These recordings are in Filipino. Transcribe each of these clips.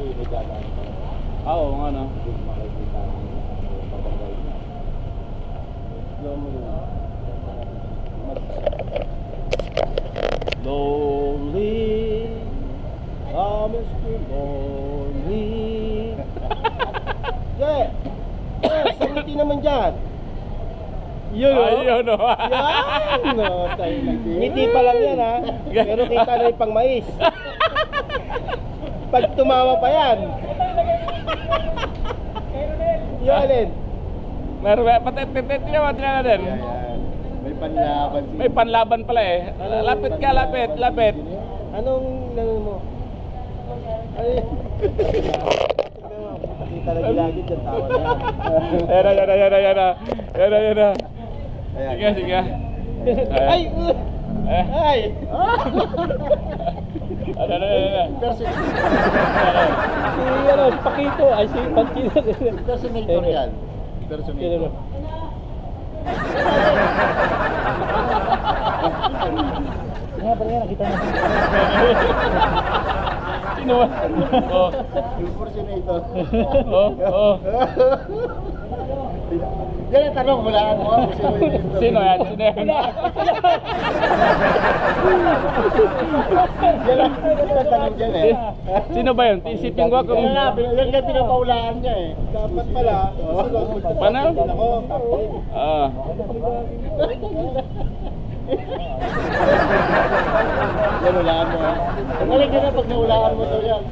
Hindi, may dadaan pa. Oo, nga no. Hindi ko makikita ang babangay niya. Slow mo yun. Lonely, I'm still lonely. Yeah! Sariti naman dyan! Yun o. Yun o. Yan! No, ngiti pa lang yan ha. Pero kita na yung pang mais. Pag tumawa pa yan. Yung alin? Meron ba? Patit naman natin. Yan. May panlaban. May panlaban pala eh. Lapit ka, lapit, lapit. Anong mo? Ay. Kita na gilagid yung tawa na yan. Yan na. Sige. Ay! Ay! Ano. Si Pakito, ay si Pagkino. Personator yan. Personator. Nga pala yan, nakita na. Sino ba? Oh. Impersonator. Oh. Yan ang tanong, walaan mo kung sino yun. Sino yan? Yan ang tanong dyan eh. Sino ba yun? Isipin ko kung... Yan nga pinapaulaan niya eh. Dapat pala, Paano? Ah. Yan, walaan mo ha. Magaling ka na pag naulaan mo to yan.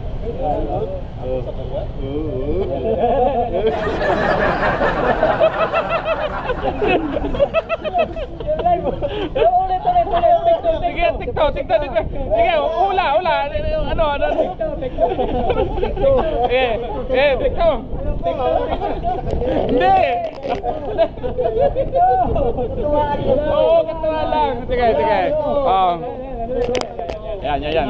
Ulit. Sige, TikTok. Sige, ula. Ano? TikTok. Hindi. Oo, katuwa lang. Sige. Oh. Yan. Yan.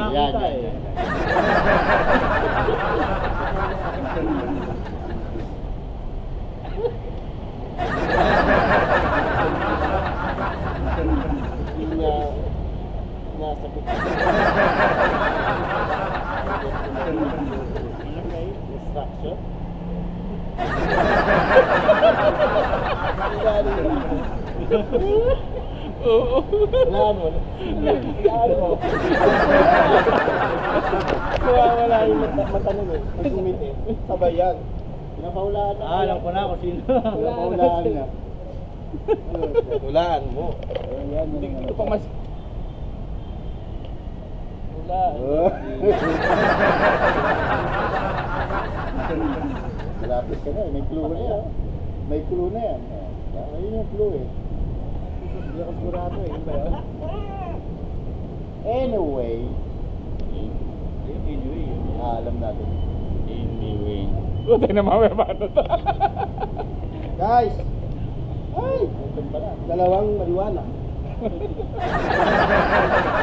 Nasabot. Instruction? Oo. Wala mo. Wala yung matanong eh. Pag umiti. Sabay yan. Pinapaulaan na. Alam ko na kung sino. Pinapaulaan na. Hulaan mo. Hindi ko pa mas... Malapit ka na eh. May clue na yan. May clue na yan. Ayun yung clue eh. Hindi ako sigurado eh. Ba yun? Anyway. Alam natin. Anyway. Buti na mamaya ba ito? Guys! Ay! Ito pala. Dalawang marijuana.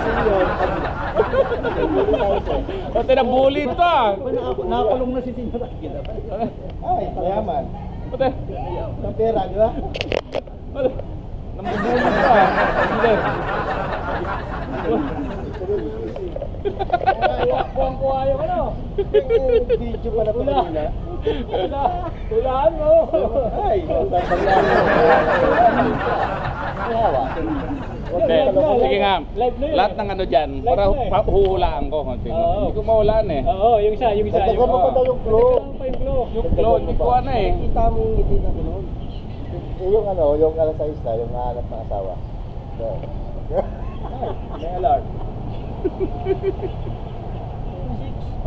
Senyor, Buti na bully ito ah. nakakulong na si Senyor. Ay, mayaman. Buti. Sa pera, di ba? Nambubully ito ah. Hindi. Kuha yung ano? Video pala pa kanina. Hulaan mo! Ay, tatagyan mo. Hawa. Hindi. Sige nga. Lahat ng ano dyan, para huhulaan ko. Hindi ko mahulaan eh. Oo, yung isa. Dagdagan mo pa daw yung clue. Yung flow, hindi ko ano eh. Kita mo yung ngiti na gano'n. Yung ano, yung alas 6 na, yung nahanap ng asawa. Ay, may alert.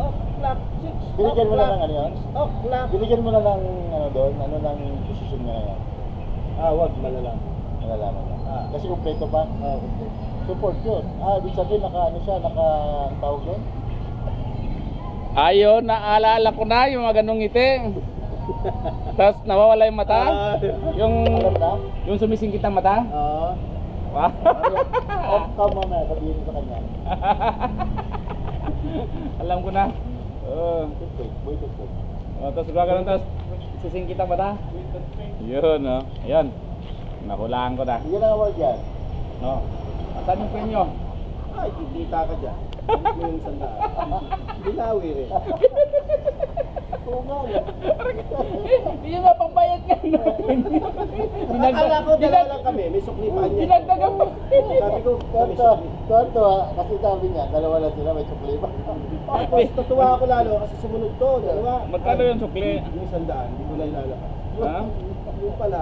6 o'clock, 6 Binigyan mo na ng ano yun? 6 o'clock. Binigyan mo na ng ano doon, ano lang posisyon niya ngayon? Wag, malalaman. Malalaman na. Ah. Kasi kumpleto pa. Okay. Support yun. Ibig sabihin naka ano siya, naka ang tawag doon? Ayun, naalala ko na yung mga ganong ngiti. Tapos nawawala yung mata. Alam na? Yung sumisingkit ang mata. Oo. Wow. Off cam mamaya, sabihin mo sa kanya. Alam ko na. Wait. Tapos gagawin tapos sisingkit ang mata. Yun, oh. Ayan. Nakulaan ko na. Hindi na award yan. No. Saan yung penyo? Ay, kikita ka dyan. Yung sandaan. Binawi rin. Tungal. Yun na, pambayad ka natin. Akala ko dalawa lang kami, may suklipan niya. Dinagdagan pa. Sabi ko, may Kanto, sukli. kanto kasi sabi niya, dalawa lang sila, may sukli pa. Tapos natuwa ako lalo kasi sumunod to, dalawa. Magkano yung sukli? Yung 100, hindi ko na ilalakad. Ha? Yung pala,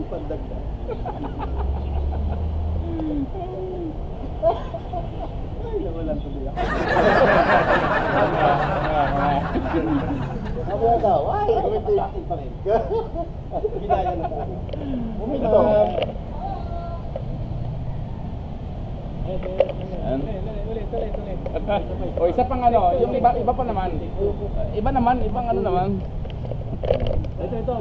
pagdagdag. Ay, nawalan tuloy ako. Sabi niya daw, ay, Sa akin pa rin. Ginaya na po. Ito. Yan. O isa pang ano, yung iba pa naman. Iba naman, ibang ano naman. Ito.